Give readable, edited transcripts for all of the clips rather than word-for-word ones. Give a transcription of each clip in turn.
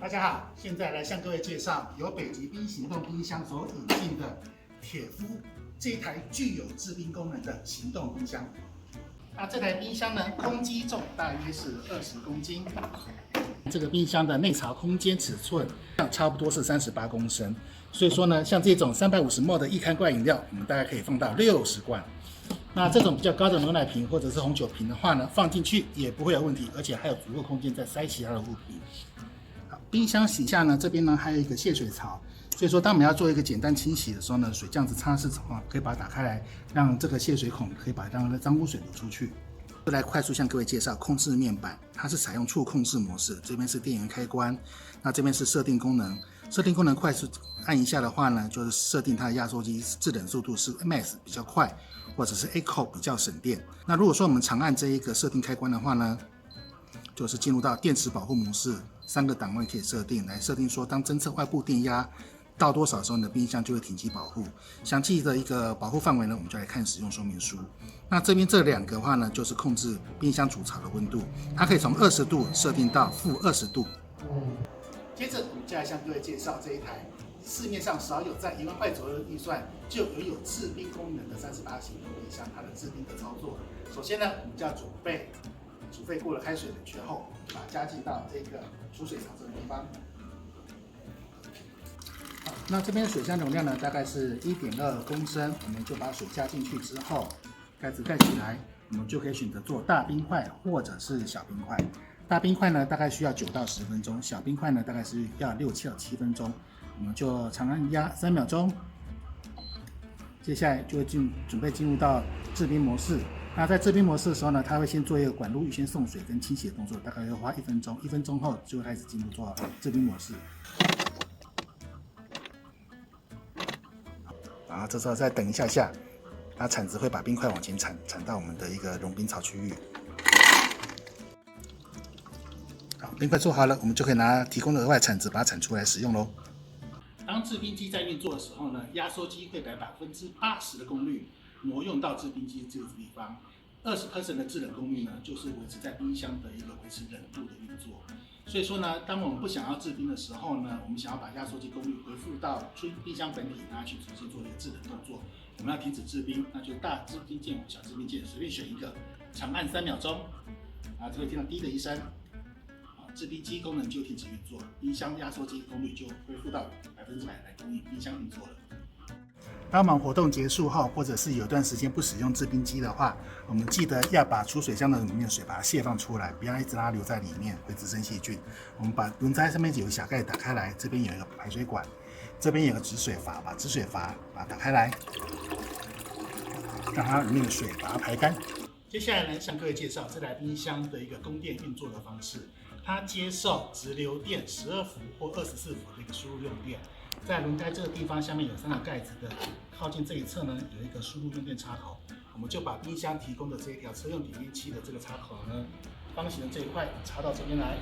大家好，现在来向各位介绍由北极冰行动冰箱所引进的铁夫这一台具有制冰功能的行动冰箱。那这台冰箱呢，空机重大约是20公斤。这个冰箱的内槽空间尺寸差不多是38公升，所以说呢，像这种350ml的1开罐饮料，我们大概可以放到60罐。那这种比较高的牛奶瓶或者是红酒瓶的话呢，放进去也不会有问题，而且还有足够空间再塞其他的物品。好，冰箱底下呢，这边呢还有一个泄水槽，所以说当我们要做一个简单清洗的时候呢，水这样子擦拭的话，可以把它打开来，让这个泄水孔可以把让脏污水流出去。就来快速向各位介绍控制面板，它是采用触控式模式，这边是电源开关，那这边是设定功能。设定功能快速按一下的话呢，就是设定它的压缩机制冷速度是 Max 比较快，或者是 Eco 比较省电。那如果说我们长按这一个设定开关的话呢，就是进入到电池保护模式，3个档位可以设定，来设定说当侦测外部电压到多少的时候呢，冰箱就会停机保护。详细的一个保护范围呢，我们就来看使用说明书。那这边这2个的话呢，就是控制冰箱主槽的温度，它可以从20度设定到-20度。接着我们再来向各位介绍这一台市面上少有在1万块左右的预算就拥有制冰功能的38型冰箱，它的制冰的操作。首先呢，我们就要准备煮沸过了开水冷却后，把它加进到这个储水槽这个地方。好，那这边水箱容量呢，大概是1.2公升，我们就把水加进去之后，盖子盖起来，我们就可以选择做大冰块或者是小冰块。大冰块呢，大概需要9到10分钟；小冰块呢，大概是要6到7分钟。我们就长按压3秒钟。接下来就会准备进入到制冰模式。那在制冰模式的时候呢，它会先做一个管路预先送水跟清洗的动作，大概要花1分钟。1分钟后就会开始进入做制冰模式。然后这时候再等一下，那铲子会把冰块往前铲到我们的一个融冰槽区域。好，冰块做好了，我们就可以拿提供的额外铲子把它铲出来使用咯。当制冰机在运作的时候呢，压缩机会把80%的功率挪用到制冰机这个地方，20% 的制冷功率呢，就是维持在冰箱的一个维持冷度的运作。所以说呢，当我们不想要制冰的时候呢，我们想要把压缩机功率回复到冰箱本体，拿去直接做一个制冷动作。我们要停止制冰，那就大制冰键、小制冰键随便选一个，长按3秒钟，啊，就会听到滴的一声。制冰机功能就停止运作，冰箱压缩机功率就恢复到100%来供应冰箱运作了。当我们活动结束后，或者是有段时间不使用制冰机的话，我们记得要把储水箱的里面的水把它泄放出来，不要一直让它留在里面，会滋生细菌。我们把轮胎上面有个小盖打开来，这边有一个排水管，这边有个止水阀，把止水阀把它打开来，让它里面的水把它排干。接下来呢，向各位介绍这台冰箱的一个供电运作的方式。它接受直流电12伏或24伏的一个输入用电，在轮胎这个地方下面有3个盖子的，靠近这一侧呢有一个输入用电插口，我们就把冰箱提供的这一条车用点烟器的这个插口呢，方形的这一块插到这边来，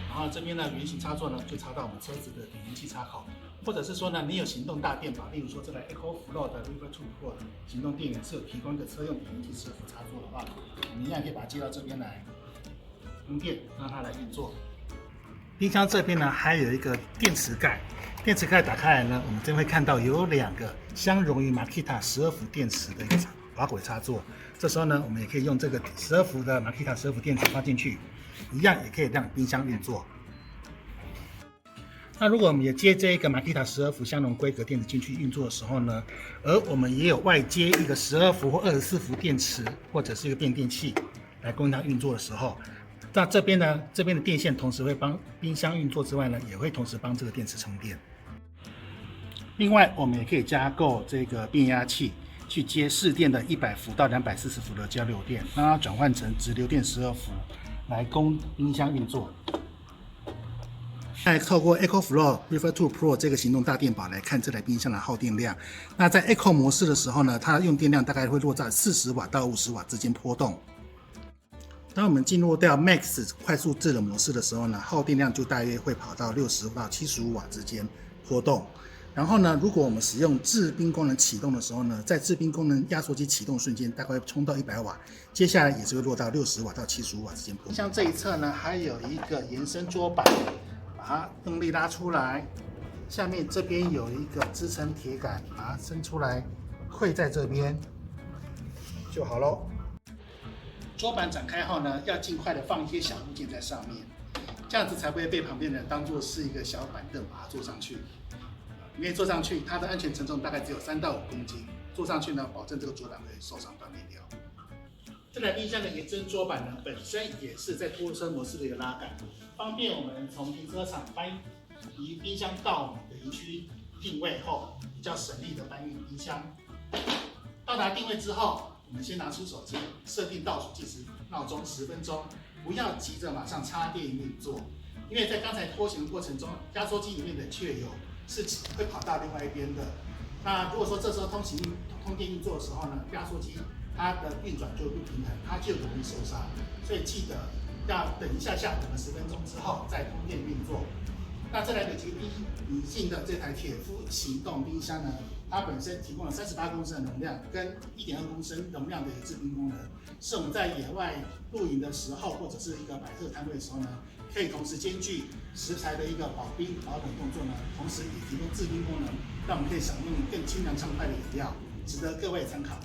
然后这边呢圆形插座呢就插到我们车子的点烟器插口，或者是说呢你有行动大电宝，例如说这台 EcoFlow 的 River2 Pro 行动电源是有提供一个车用点烟器伺服插座的话，我们一样可以把它接到这边来。供电让它来运作。冰箱这边呢还有一个电池盖，电池盖打开来呢，我们这边会看到有2个相容于 Makita 12伏电池的一个滑轨插座。这时候呢，我们也可以用这个12伏的 Makita 12伏电池放进去，一样也可以让冰箱运作。那如果我们也接这一个 Makita 12伏相容规格电池进去运作的时候呢，而我们也有外接一个12伏或24伏电池或者是一个变电器来供应它运作的时候。那这边呢，这边的电线同时会帮冰箱运作之外呢，也会同时帮这个电池充电。另外，我们也可以加购这个变压器，去接市电的100伏到240伏的交流电，让它转换成直流电12伏，来供冰箱运作。再透过 EcoFlow River2 Pro 这个行动大电宝来看这台冰箱的耗电量。那在 Eco 模式的时候呢，它的用电量大概会落在40瓦到50瓦之间波动。当我们进入到 Max 快速制冷模式的时候呢，耗电量就大约会跑到60到75瓦之间波动。然后呢，如果我们使用制冰功能启动的时候呢，在制冰功能压缩机启动瞬间，大概会冲到100瓦，接下来也是会落到60瓦到75瓦之间波动。像这一侧呢，还有一个延伸桌板，把把它用力拉出来，下面这边有一个支撑铁杆，把它伸出来，会在这边就好咯。桌板展开后呢，要尽快的放一些小物件在上面，这样子才不会被旁边的人当做是一个小板凳把它坐上去。因为坐上去，它的安全承重大概只有3到5公斤，坐上去呢，保证这个桌板会受伤断裂掉。这台冰箱的延伸桌板呢，本身也是在拖车模式的一个拉杆，方便我们从停车场搬移冰箱到我们的营区定位后，比较省力的搬运冰箱。到达定位之后，我们先拿出手机，设定倒数计时闹钟10分钟，不要急着马上插电运作，因为在刚才拖行的过程中，压缩机里面的确有是会跑到另外一边的。那如果说这时候通电运作的时候呢，压缩机它的运转就不平衡，它就容易受伤。所以记得要等一下下，等个10分钟之后再通电运作。那这台北极引进的这台铁夫行动冰箱呢，它本身提供了38公升的容量跟1.2公升容量的一个制冰功能，是我们在野外露营的时候或者是一个摆设摊位的时候呢，可以同时兼具食材的一个保冰保冷动作呢，同时也提供制冰功能，让我们可以享用更清凉畅快的饮料，值得各位参考。